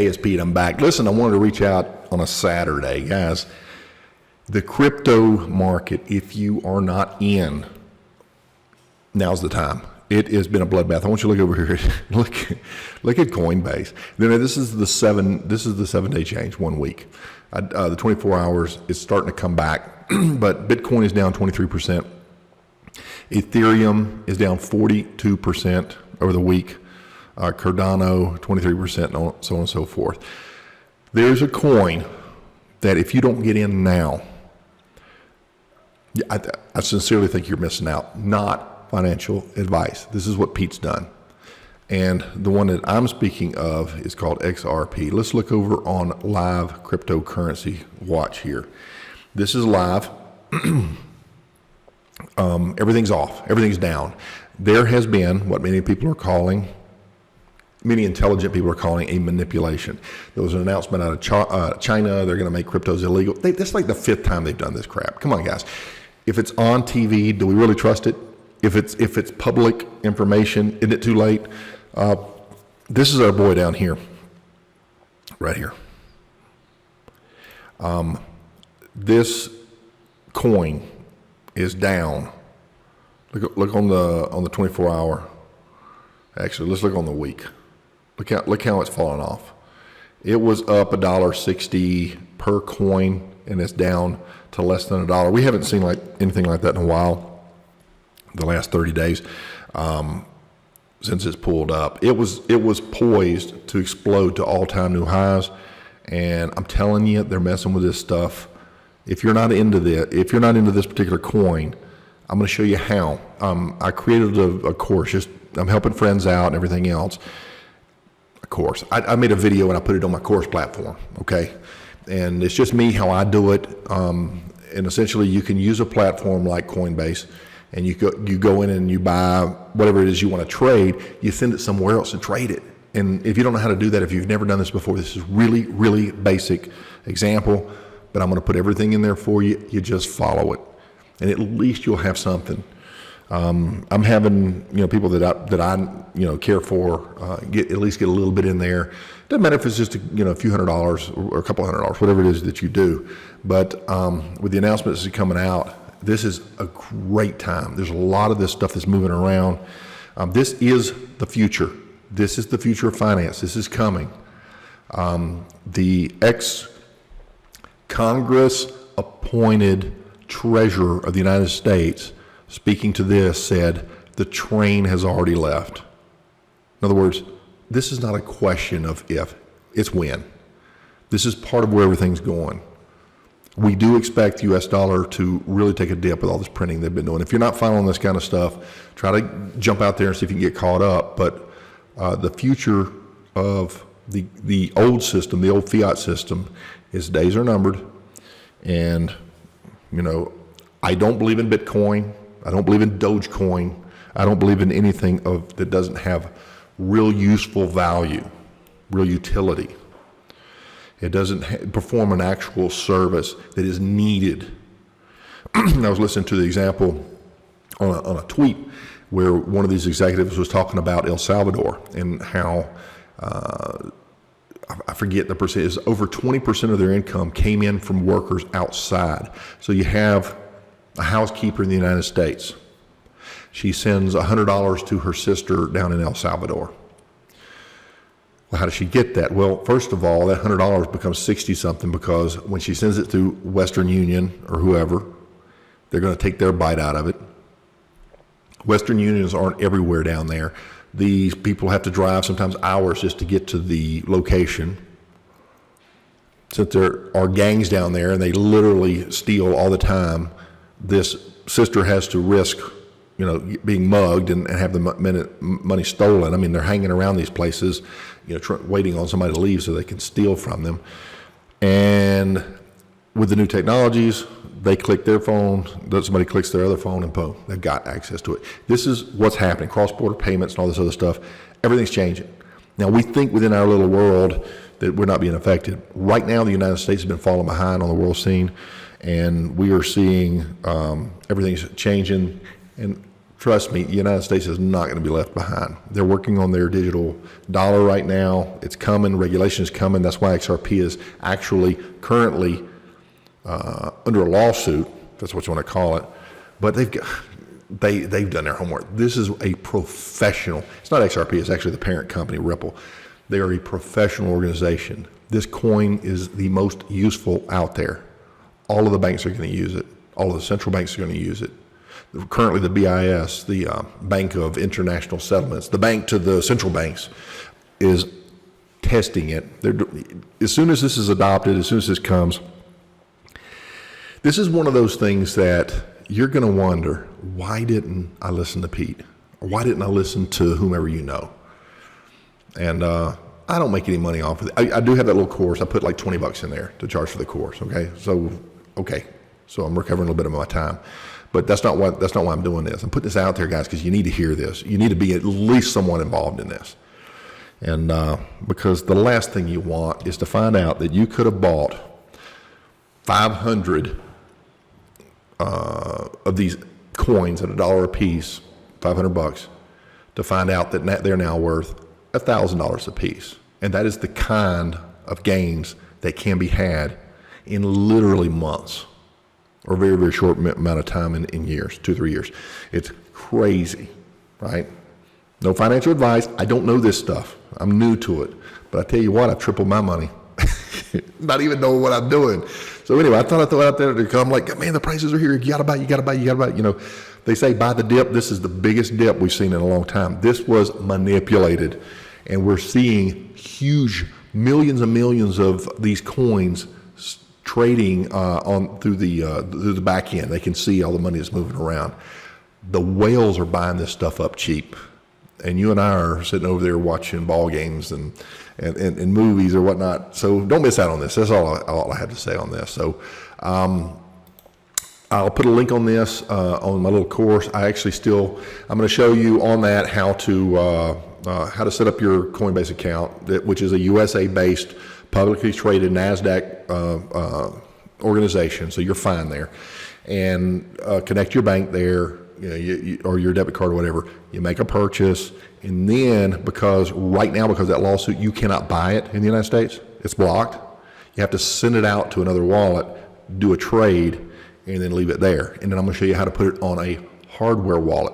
it's Pete. I'm back. Listen, I wanted to reach out on a Saturday, guys. The crypto market, if you are not in, now's the time. It has been a bloodbath. I want you to look over here. look at Coinbase. This is the 7-day change, 1 week. The 24 hours is starting to come back, but Bitcoin is down 23%. Ethereum is down 42% over the week. Cardano 23%, and so on and so forth. There's a coin that if you don't get in now, I sincerely think you're missing out. Not financial advice. This is what Pete's done. And the one that I'm speaking of is called XRP. Let's look over on live cryptocurrency watch here. This is live. Everything's off. Everything's down. There has been what many intelligent people are calling a manipulation. There was an announcement out of China. They're going to make cryptos illegal. That's like the 5th time they've done this crap. Come on, guys. If it's on TV, do we really trust it? If it's public information, isn't it too late? This is our boy down here, right here. This coin is down. Look on the 24 hour. Actually, let's look on the week. Look how it's fallen off. It was up $1.60 per coin, and it's down to less than $1. We haven't seen anything like that in a while. The last 30 days, since it's pulled up, it was poised to explode to all-time new highs. And I'm telling you, they're messing with this stuff. If you're not into this particular coin, I'm going to show you how. I created a course. I'm helping friends out and everything else. A course. I made a video and I put it on my course platform. Okay, and it's just me how I do it. And essentially, you can use a platform like Coinbase, and you go in and you buy whatever it is you want to trade. You send it somewhere else and trade it. And if you don't know how to do that, if you've never done this before, this is really, really basic example. But I'm going to put everything in there for you. You just follow it, and at least you'll have something. I'm having people that I care for at least get a little bit in there. Doesn't matter if it's just a few $100s or a couple $100s, whatever it is that you do. But with the announcements that are coming out, this is a great time. There's a lot of this stuff that's moving around. This is the future. This is the future of finance. This is coming. The ex-Congress appointed Treasurer of the United States, speaking to this, said the train has already left. In other words, this is not a question of if, it's when. This is part of where everything's going. We do expect the U.S. dollar to really take a dip with all this printing they've been doing. If you're not following this kind of stuff, try to jump out there and see if you can get caught up. But the future of the old system, the old fiat system, its days are numbered. And, I don't believe in Bitcoin. I don't believe in Dogecoin. I don't believe in anything that doesn't have real useful value, real utility. It doesn't perform an actual service that is needed. I was listening to the example on a tweet where one of these executives was talking about El Salvador and how, I forget the percentage, over 20% of their income came in from workers outside. So you have a housekeeper in the United States. She sends $100 to her sister down in El Salvador. Well, how does she get that? Well, first of all, that $100 becomes 60-something because when she sends it through Western Union or whoever, they're going to take their bite out of it. Western Unions aren't everywhere down there. These people have to drive sometimes hours just to get to the location. Since there are gangs down there and they literally steal all the time, this sister has to risk, being mugged and have the money stolen. I mean, they're hanging around these places, waiting on somebody to leave so they can steal from them. And with the new technologies, they click their phone, somebody clicks their other phone, and boom, they've got access to it. This is what's happening, cross-border payments and all this other stuff. Everything's changing. Now, we think within our little world that we're not being affected. Right now, the United States has been falling behind on the world scene, and we are seeing everything's changing. And trust me, the United States is not going to be left behind. They're working on their digital dollar right now. It's coming. Regulation is coming. That's why XRP is actually currently under a lawsuit. That's what you want to call it. But they've done their homework. This is a professional. It's not XRP. It's actually the parent company, Ripple. They are a professional organization. This coin is the most useful out there. All of the banks are going to use it. All of the central banks are going to use it. Currently, the BIS, the Bank of International Settlements, the bank to the central banks, is testing it. As soon as this is adopted, as soon as this comes, this is one of those things that you're going to wonder, why didn't I listen to Pete? Or why didn't I listen to whomever you know? And I don't make any money off of it. I do have that little course. I put like $20 in there to charge for the course. So I'm recovering a little bit of my time. But that's not why I'm doing this. I'm putting this out there, guys, because you need to hear this. You need to be at least somewhat involved in this. And because the last thing you want is to find out that you could have bought 500 of these coins at $1 a piece, $500, to find out that they're now worth $1,000 a piece. And that is the kind of gains that can be had in literally months, or a very, very short amount of time in years, 2-3 years. It's crazy, right? No financial advice. I don't know this stuff. I'm new to it. But I tell you what, I've tripled my money. Not even knowing what I'm doing. So anyway, I thought I'd throw it out there to come like, man, the prices are here. You gotta buy, you gotta buy, you gotta buy. You know, they say buy the dip. This is the biggest dip we've seen in a long time. This was manipulated. And we're seeing huge millions and millions of these coins trading through the back end. They can see all the money that's moving around. The whales are buying this stuff up cheap, and you and I are sitting over there watching ball games and movies or whatnot. So don't miss out on this. That's all I have to say on this. So I'll put a link on this on my little course. I'm going to show you on that how to set up your Coinbase account, which is a USA-based, publicly traded NASDAQ organization, so you're fine there. And connect your bank there, or your debit card or whatever. You make a purchase, and then because of that lawsuit, you cannot buy it in the United States. It's blocked. You have to send it out to another wallet, do a trade, and then leave it there. And then I'm going to show you how to put it on a hardware wallet.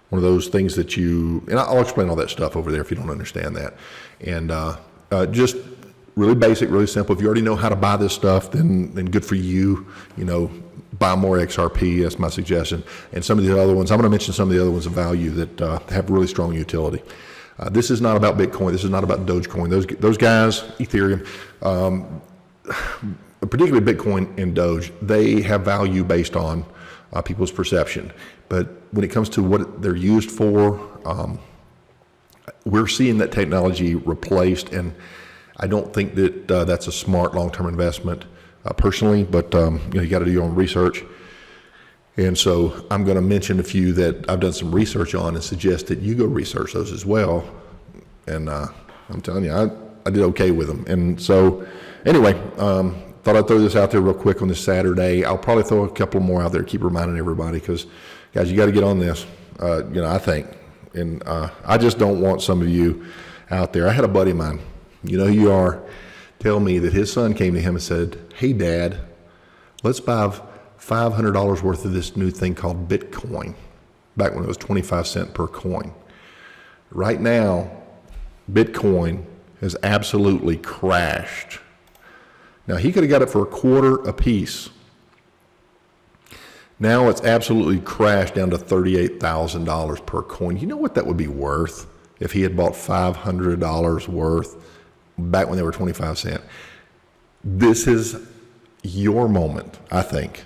One of those things that and I'll explain all that stuff over there if you don't understand that. And just really basic, really simple. If you already know how to buy this stuff, then good for you. Buy more XRP. That's my suggestion. And some of the other ones, I'm going to mention some of the other ones of value that have really strong utility. This is not about Bitcoin. This is not about Dogecoin. Those guys, Ethereum, particularly Bitcoin and Doge, they have value based on people's perception. But when it comes to what they're used for, we're seeing that technology replaced, and I don't think that that's a smart long-term investment personally, but you got to do your own research. And so I'm going to mention a few that I've done some research on and suggest that you go research those as well. And I'm telling you, I did okay with them. And so anyway, thought I'd throw this out there real quick on this Saturday. I'll probably throw a couple more out there, keep reminding everybody, because guys, you got to get on this, I think. And I just don't want some of you out there. I had a buddy of mine, you know who you are, tell me that his son came to him and said, hey, Dad, let's buy $500 worth of this new thing called Bitcoin, back when it was 25 cents per coin. Right now, Bitcoin has absolutely crashed. Now, he could have got it for $0.25 a piece. Now it's absolutely crashed down to $38,000 per coin. You know what that would be worth if he had bought $500 worth back when they were 25 cents? This is your moment, I think,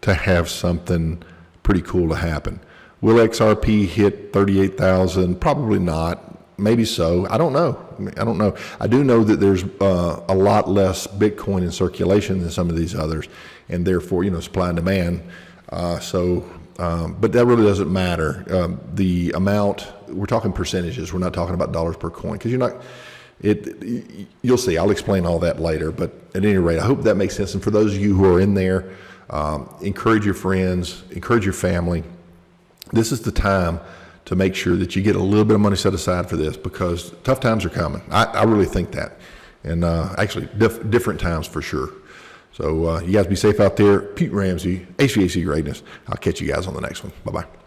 to have something pretty cool to happen. Will XRP hit 38,000? Probably not. Maybe so. I don't know. I do know that there's a lot less Bitcoin in circulation than some of these others, and therefore, supply and demand. But that really doesn't matter. The amount, we're talking percentages. We're not talking about dollars per coin, because you'll see. I'll explain all that later. But at any rate, I hope that makes sense. And for those of you who are in there, encourage your friends, encourage your family. this is the time to make sure that you get a little bit of money set aside for this, because tough times are coming. I really think that. And actually, different times for sure. So you guys be safe out there. Pete Ramsey, HVAC Greatness. I'll catch you guys on the next one. Bye-bye.